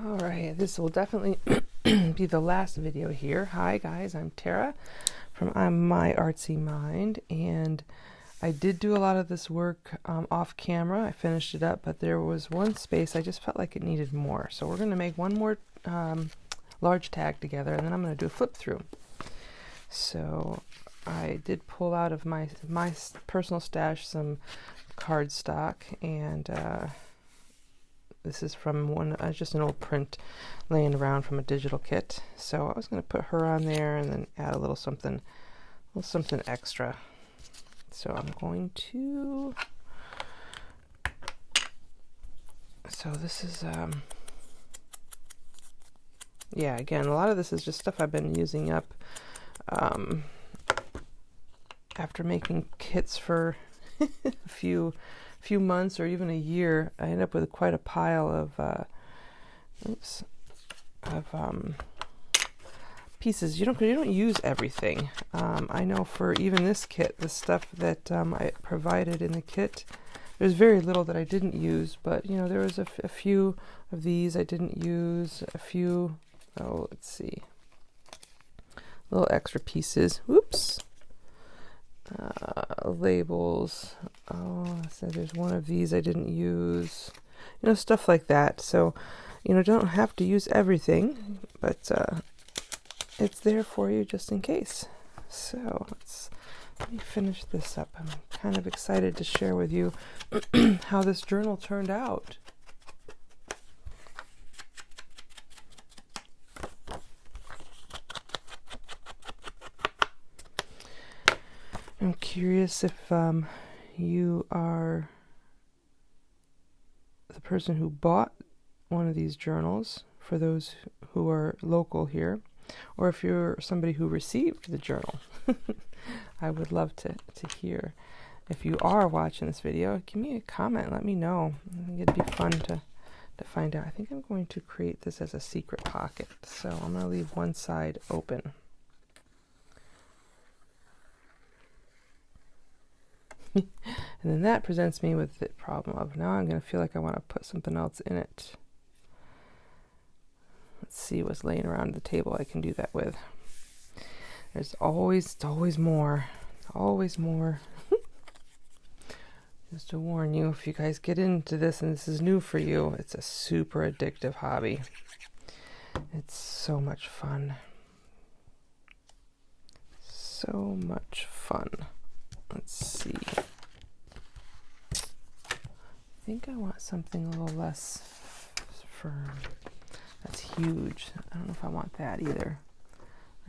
Alright, this will definitely be the last video here. Hi guys, I'm Tara from I'm My Artsy Mind, and I did do a lot of this work off camera. I finished it up, but there was one space I just felt like it needed more. So we're going to make one more large tag together, and then I'm going to do a flip through. So I did pull out of my personal stash some cardstock, and this is from one, just an old print laying around from a digital kit. So I was going to put her on there and then add a little something extra. So I'm going to, so this is, yeah, again, a lot of this is just stuff I've been using up after making kits for a few months or even a year. I end up with quite a pile of pieces. You don't use everything. I know for even this kit, the stuff that I provided in the kit, there's very little that I didn't use, but you know, there was a few of these I didn't use, a few, oh, let's see, little extra pieces. Whoops. Labels. Oh, so there's one of these I didn't use. You know, stuff like that. So, you know, don't have to use everything, but it's there for you just in case. So let me finish this up. I'm kind of excited to share with you how this journal turned out. I'm curious if you are the person who bought one of these journals, for those who are local here, or if you're somebody who received the journal. I would love to hear. If you are watching this video, give me a comment, let me know. I think it'd be fun to find out. I think I'm going to create this as a secret pocket, so I'm going to leave one side open. And then that presents me with the problem of now I'm going to feel like I want to put something else in it. Let's see what's laying around the table I can do that with. There's always more. Always more. Just to warn you, if you guys get into this and this is new for you, it's a super addictive hobby. It's so much fun. So much fun. Let's see. I think I want something a little less firm. That's huge. I don't know if I want that either.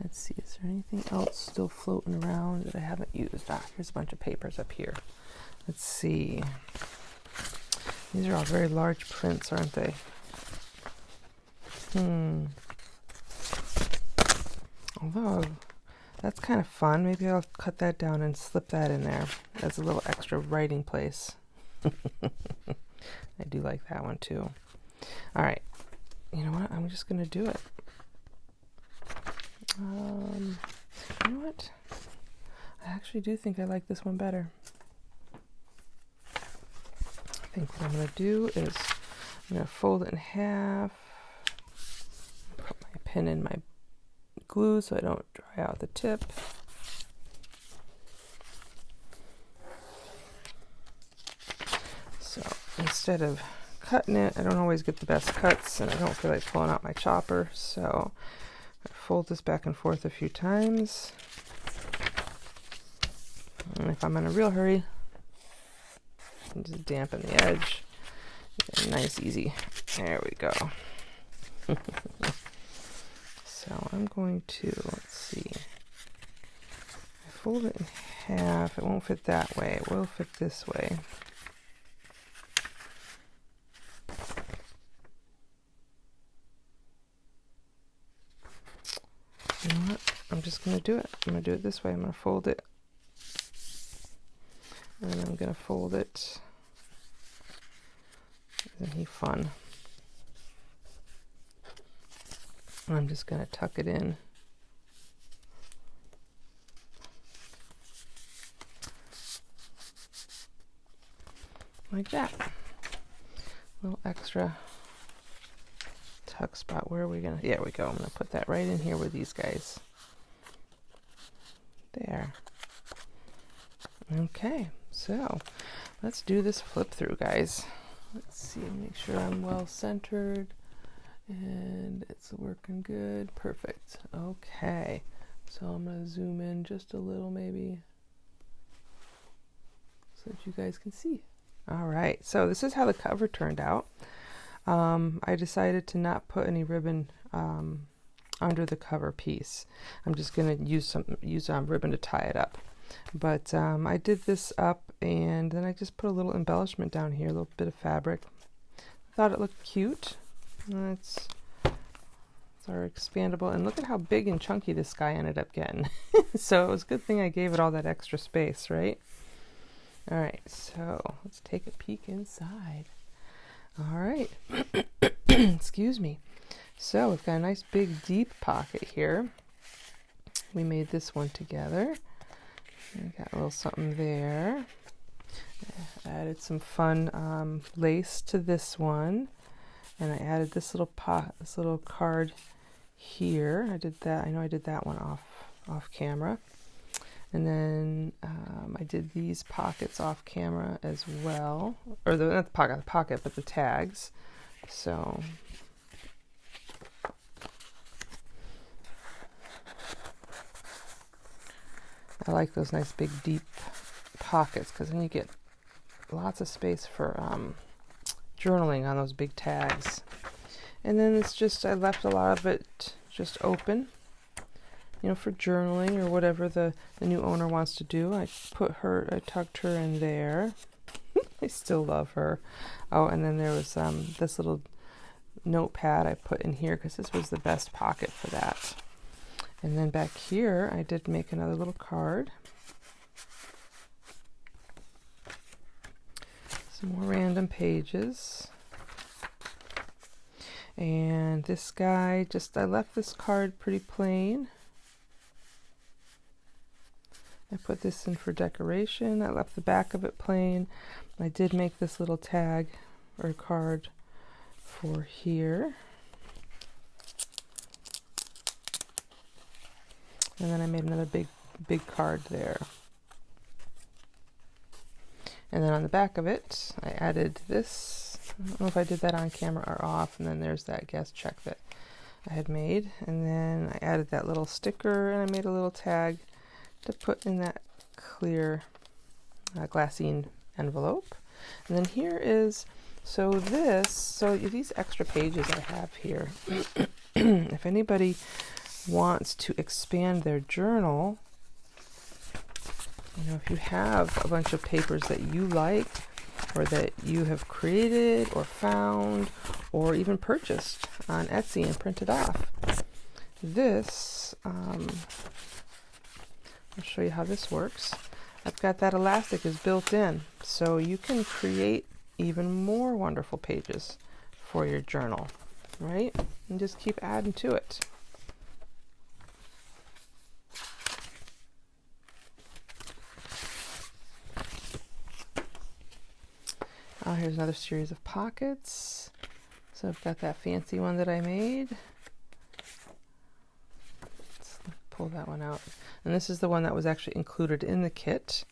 Let's see, is there anything else still floating around that I haven't used? Ah, here's a bunch of papers up here. Let's see. These are all very large prints, aren't they? Although, that's kind of fun. Maybe I'll cut that down and slip that in there as a little extra writing place. I do like that one too. All right. You know what? I'm just going to do it. You know what? I actually do think I like this one better. I think what I'm going to do is I'm going to fold it in half. Put my pen in my glue so I don't dry out the tip. So instead of cutting it, I don't always get the best cuts, and I don't feel like pulling out my chopper, so I fold this back and forth a few times. And if I'm in a real hurry, I can just dampen the edge. Yeah, nice, easy. There we go. So I'm going to, let's see. I fold it in half. It won't fit that way. It will fit this way. You know what? I'm just going to do it. I'm going to do it this way. I'm going to fold it. And I'm going to fold it. Isn't he fun? And I'm just going to tuck it in. Like that. A little extra tuck spot. Where are we gonna, there we go. I'm gonna put that right in here with these guys. There. Okay, so let's do this flip through, guys. Let's see, make sure I'm well centered and it's working good. Perfect. Okay, so I'm gonna zoom in just a little maybe so that you guys can see. All right, so this is how the cover turned out. I decided to not put any ribbon under the cover piece. I'm just gonna use ribbon to tie it up. But I did this up, and then I just put a little embellishment down here, a little bit of fabric. I thought it looked cute. It's our expandable, and look at how big and chunky this guy ended up getting. So it was a good thing I gave it all that extra space, right? All right, so let's take a peek inside. All right, excuse me. So we've got a nice big deep pocket here. We made this one together. I got a little something there. I added some fun lace to this one, and I added this little card here. I did that. I know I did that one off camera, and then I did these pockets off camera as well, or not the pocket, but the tags. So I like those nice big deep pockets because then you get lots of space for journaling on those big tags. And then it's just, I left a lot of it just open, you know, for journaling or whatever the new owner wants to do. I tucked her in there. I still love her. Oh, and then there was this little notepad I put in here because this was the best pocket for that. And then back here, I did make another little card. Some more random pages. And this guy, I left this card pretty plain. I put this in for decoration. I left the back of it plain. I did make this little tag or card for here. And then I made another big card there. And then on the back of it, I added this. I don't know if I did that on camera or off. And then there's that guest check that I had made. And then I added that little sticker, and I made a little tag to put in that clear glassine envelope. And then here is, so these extra pages I have here, if anybody wants to expand their journal, you know, if you have a bunch of papers that you like or that you have created or found or even purchased on Etsy and printed off, this I'll show you how this works. I've got that elastic is built in, so you can create even more wonderful pages for your journal, right? And just keep adding to it. Here's another series of pockets. So I've got that fancy one that I made. Let's pull that one out. And this is the one that was actually included in the kit.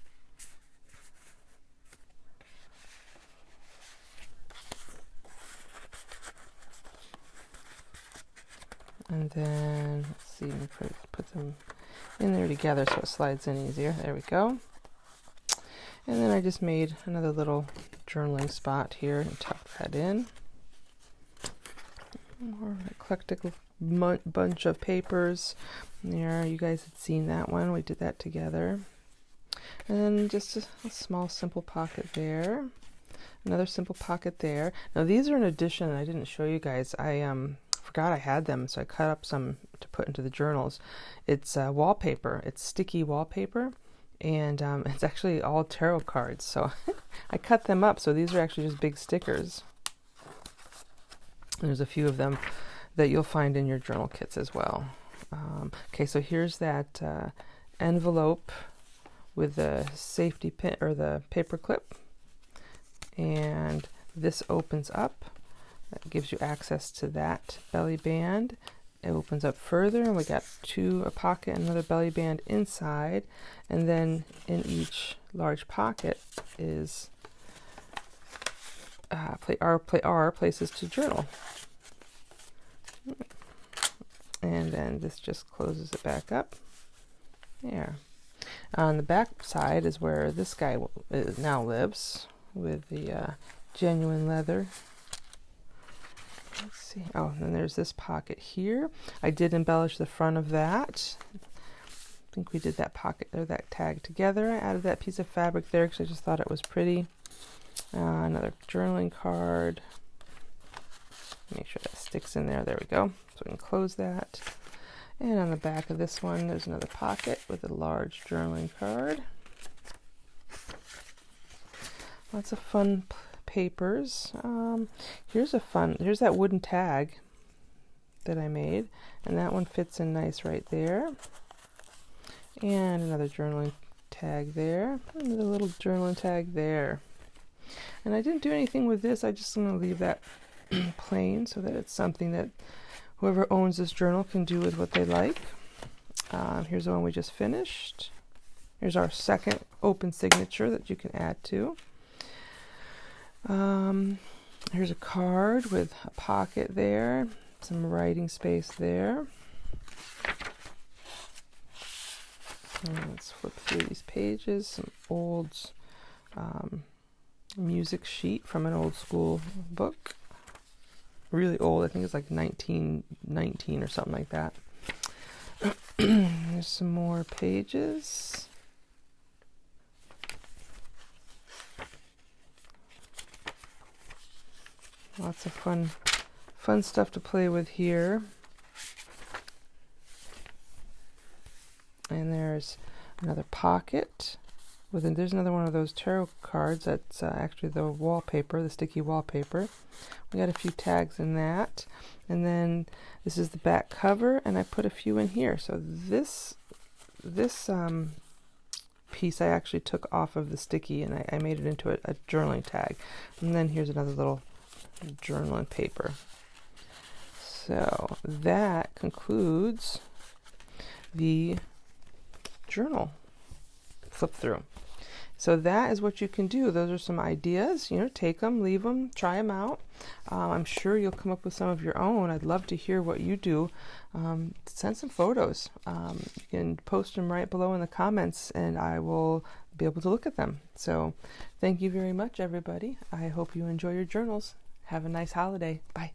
And then, let's see, let me put them in there together so it slides in easier. There we go. And then I just made another little journaling spot here and tucked that in. More eclectic bunch of papers. There, you guys had seen that one. We did that together. And then just a small simple pocket there. Another simple pocket there. Now these are an addition. I didn't show you guys. I forgot I had them, so I cut up some to put into the journals. It's wallpaper. It's sticky wallpaper. And it's actually all tarot cards, so I cut them up, so these are actually just big stickers. And there's a few of them that you'll find in your journal kits as well. Okay, so here's that envelope with the safety pin or the paper clip, and this opens up That gives you access to that belly band. It opens up further, and we got a pocket and another belly band inside, and then in each large pocket is places to journal. And then this just closes it back up. There. On the back side is where this guy now lives, with the genuine leather. Let's see. Oh, and then there's this pocket here. I did embellish the front of that. I think we did that pocket or that tag together. I added that piece of fabric there because I just thought it was pretty. Another journaling card. Make sure that sticks in there. There we go. So we can close that. And on the back of this one, there's another pocket with a large journaling card. Lots of fun papers. Here's that wooden tag that I made, and that one fits in nice right there. And another journaling tag there. Another little journaling tag there. And I didn't do anything with this. I just want to leave that plain so that it's something that whoever owns this journal can do with what they like. Here's the one we just finished. Here's our second open signature that you can add to. Here's a card with a pocket there, some writing space there. And let's flip through these pages. Some old music sheet from an old school book. Really old, I think it's like 1919 or something like that. There's some more pages. Lots of fun stuff to play with here. And there's another pocket. There's another one of those tarot cards. That's actually the wallpaper, the sticky wallpaper. We got a few tags in that. And then this is the back cover, and I put a few in here. So this piece I actually took off of the sticky, and I made it into a journaling tag. And then here's another little journaling paper. So that concludes the journal flip through. So that is what you can do. Those are some ideas. Take them, leave them, try them out. I'm sure you'll come up with some of your own. I'd love to hear what you do. Send some photos. You can post them right below in the comments, and I will be able to look at them. So thank you very much, everybody. I hope you enjoy your journals. Have a nice holiday. Bye.